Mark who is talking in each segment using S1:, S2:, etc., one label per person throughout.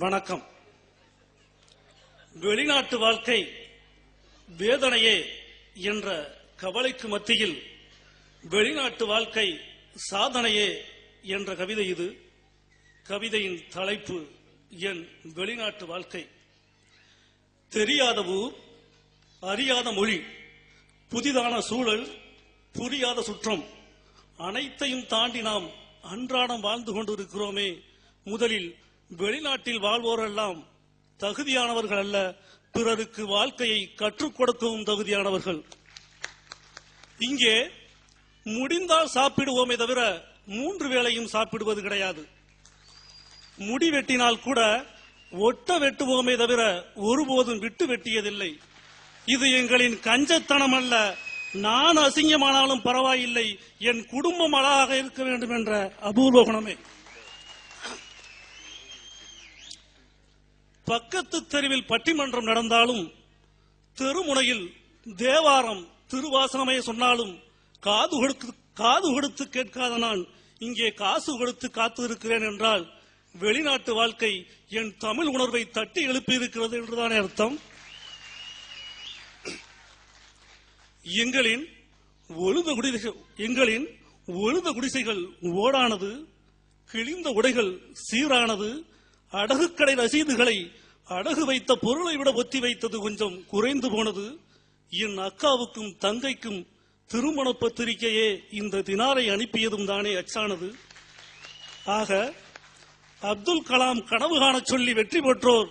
S1: வணக்கம். வெளிநாட்டு வாழ்க்கை வேதனையே என்ற கவலைக்கு மத்தியில் வெளிநாட்டு வாழ்க்கை சாதனையே என்ற கவிதை இது. கவிதையின் தலைப்பு என் வெளிநாட்டு வாழ்க்கை. தெரியாத ஊர், அறியாத மொழி, புதிதான சூழல், புரியாத சுற்றம், அனைத்தையும் தாண்டி நாம் அன்றாடம் வாழ்ந்து கொண்டிருக்கிறோமே. முதலில் வெளிநாட்டில் வாழ்வோரெல்லாம் தகுதியானவர்கள் அல்ல, பிறருக்கு வாழ்க்கையை கற்றுக் கொடுக்கவும் தகுதியானவர்கள். இங்கே முடிந்தால் சாப்பிடுவோமே தவிர 3 வேளையும் சாப்பிடுவது கிடையாது. முடி வெட்டினால் கூட ஒட்ட வெட்டுவோமே தவிர ஒருபோதும் விட்டு வெட்டியதில்லை. இது எங்களின் கஞ்சத்தனம் அல்ல. நான் அசிங்கமானாலும் பரவாயில்லை, என் குடும்பம் அழகாக இருக்க வேண்டும் என்ற அபூர்வ குணமே. பக்கத்து தெருவில் பட்டிமன்றம் நடந்தாலும், தெருமுனையில் தேவாரம் திருவாசகமே சொன்னாலும் காது கொடுத்து கேட்காத நான் இங்கே காசு கொடுத்து காத்து இருக்கிறேன் என்றால் வெளிநாட்டு வாழ்க்கை என் தமிழ் உணர்வை தட்டி எழுப்பி இருக்கிறது என்றுதானே அர்த்தம். எங்களின் ஒழுத குடிசைகள் ஓடானது, கிழிந்த உடைகள் சீரானது, அடகுக்கடை ரசீதுகளை அடகு வைத்த பொருளை விட ஒத்தி வைத்தது கொஞ்சம் குறைந்து போனது. என் அக்காவுக்கும் தங்கைக்கும் திருமண பத்திரிகையே இந்த தினாரை அனுப்பியதும் தானே அச்சானது. ஆக அப்துல் கலாம் கனவு காண சொல்லி வெற்றி பெற்றோர்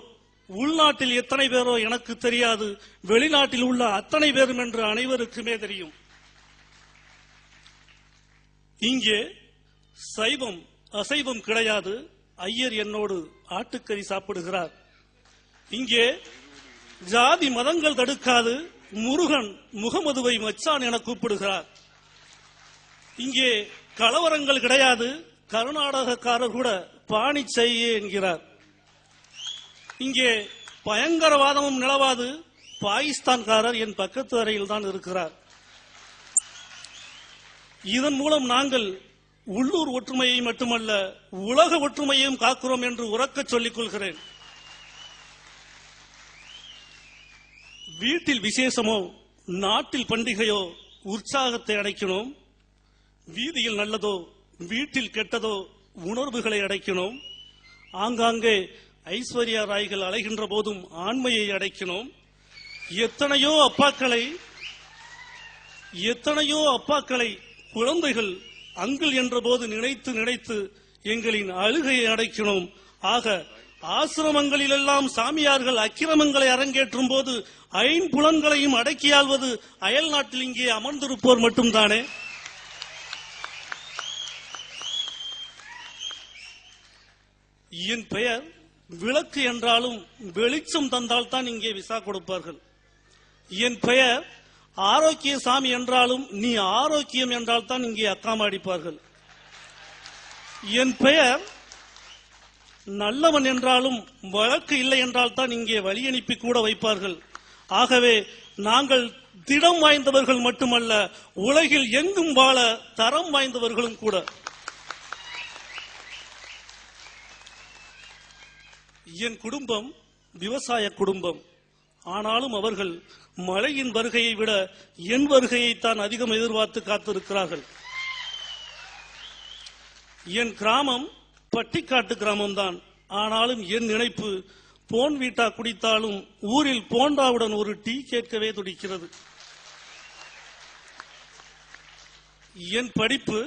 S1: உள்நாட்டில் எத்தனை பேரோ எனக்கு தெரியாது, வெளிநாட்டில் உள்ள அத்தனை பேரும் என்று அனைவருக்குமே தெரியும். இங்கே சைவம் அசைவம் கிடையாது. ஐயர் என்னோடு ஆட்டுக்கறி சாப்பிடுகிறார். இங்கே ஜாதி மதங்கள் தடுக்காது. முருகன் முகமதுவை மச்சான் என கூப்பிடுகிறார். இங்கே கலவரங்கள் கிடையாது. கர்நாடகக்காரர் கூட பாணி செய்ய என்கிறார். இங்கே பயங்கரவாதமும் நிலவாது. பாகிஸ்தான்காரர் என் பக்கத்து அறையில் தான் இருக்கிறார். இதன் மூலம் நாங்கள் உள்ளூர் ஒற்றுமையை மட்டுமல்ல உலக ஒற்றுமையையும் காக்கிறோம் என்று உறக்க சொல்லிக் கொள்கிறேன். வீட்டில் விசேஷமோ நாட்டில் பண்டிகையோ உற்சாகத்தை அடைக்கணும். வீதியில் நல்லதோ வீட்டில் கெட்டதோ உணர்வுகளை அடைக்கணும். ஆங்காங்கே ஐஸ்வர்யா ராய்கள் அலைகின்ற போதும் ஆண்மையை அடைக்கணும். எத்தனையோ அப்பாக்களை குழந்தைகள் அங்கிள் என்ற போது நினைத்து நினைத்து எங்களின் அழுகையை அடைக்கணும். ஆக ஆசிரமங்களிலெல்லாம் சாமியார்கள் அக்கிரமங்களை அரங்கேற்றும் போது ஐம்புலன்களையும் அடக்கியாள்வது அயல் நாட்டில் இங்கே அமர்ந்திருப்போர் மட்டும்தானே. என் பெயர் விளக்கு என்றாலும் வெளிச்சம் தந்தால் தான் இங்கே விசா கொடுப்பார்கள். என் பெயர் ஆரோக்கிய சாமி என்றாலும் நீ ஆரோக்கியம் என்றால் தான் இங்கே அக்காம அடிப்பார்கள். என் பெயர் நல்லவன் என்றாலும் வழக்கு இல்லை என்றால் தான் இங்கே வழி அனுப்பி கூட வைப்பார்கள். ஆகவே நாங்கள் திடம் வாய்ந்தவர்கள் மட்டுமல்ல, உலகில் எங்கும் வாழ தரம் வாய்ந்தவர்களும் கூட. என் குடும்பம் விவசாய குடும்பம். ஆனாலும் அவர்கள் மழையின் வருகையை விட என் வருகையைத்தான் அதிகம் எதிர்பார்த்து காத்திருக்கிறார்கள். என் கிராமம் பட்டிக்காட்டு கிராமம்தான். ஆனாலும் என் நினைப்பு போன் வீட்டா குடித்தாலும் ஊரில் போண்டாவுடன் ஒரு டீ கேட்கவே துடிக்கிறது. என் படிப்பு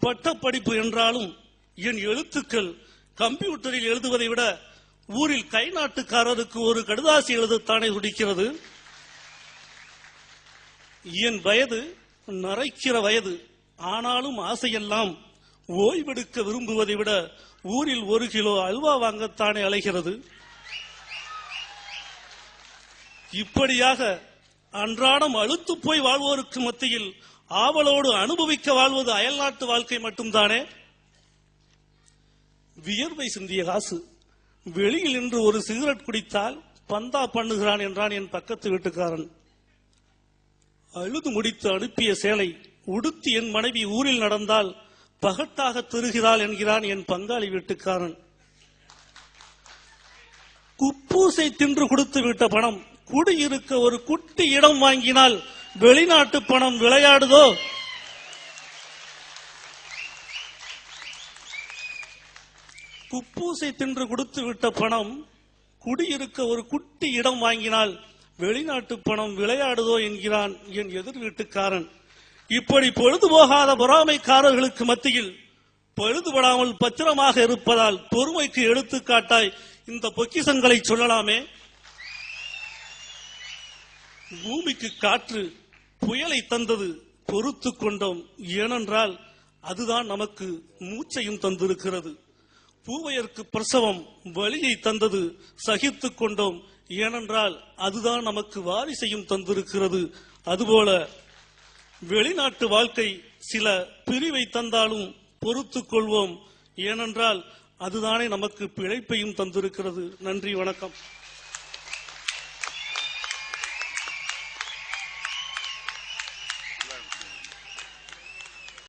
S1: பட்ட படிப்பு என்றாலும் என் எழுத்துக்கள் கம்ப்யூட்டரில் எழுதுவதை விட ஊரில் கை நாட்டுக்காரருக்கு ஒரு கடுதாசி எழுதத்தானே துடிக்கிறது. என் வயது நரைக்கிற வயது. ஆனாலும் ஆசையெல்லாம் ஓய்வெடுக்க விரும்புவதை விட ஊரில் 1 கிலோ அல்வா வாங்கத்தானே அலைகிறது. இப்படியாக அன்றாடம் அழுத்து போய் வாழ்வோருக்கு மத்தியில் ஆவலோடு அனுபவிக்க வாழ்வது அயல்நாட்டு வாழ்க்கை மட்டும்தானே. வியர்வை சிந்திய காசு. வெளியில் நின்று ஒரு சிகரெட் குடித்தால் பந்தா பண்ணுகிறான் என்றான் என் பக்கத்து வீட்டுக்காரன். அழுது முடித்து அனுப்பிய சேலை உடுத்தி என் மனைவி ஊரில் நடந்தால் பகட்டாக திருகிறாள் என்கிறான் என் பங்காளி வீட்டுக்காரன். குப்பூசை தின்று கொடுத்து விட்ட பணம் குடியிருக்க ஒரு குட்டி இடம் வாங்கினால் வெளிநாட்டு பணம் விளையாடுதோ? குப்பூசை தின்று கொடுத்து விட்ட பணம் குடியிருக்க ஒரு குட்டி இடம் வாங்கினால் வெளிநாட்டு பணம் விளையாடுதோ என்கிறான் என் எதிர் வீட்டுக்காரன். இப்படி பொழுதுபோகாத பொறாமைக்காரர்களுக்கு மத்தியில் பழுதுபடாமல் பத்திரமாக இருப்பதால் பொறுமைக்கு எடுத்துக்காட்டாய் இந்த பொக்கிஷங்களை சொல்லலாமே. பூமிக்கு காற்று புயலை தந்தது, பொறுத்து கொண்டோம். ஏனென்றால் அதுதான் நமக்கு மூச்சையும் தந்திருக்கிறது. பூவையருக்கு பிரசவம் வலியை தந்தது, சகித்துக் கொண்டோம். ஏனென்றால் அதுதான் நமக்கு வாரிசையும் தந்திருக்கிறது. அதுபோல வெளிநாட்டு வாழ்க்கை சில பிரிவை தந்தாலும் பொறுத்துக் கொள்வோம். ஏனென்றால் அதுதானே நமக்கு பிழைப்பையும் தந்திருக்கிறது. நன்றி, வணக்கம்.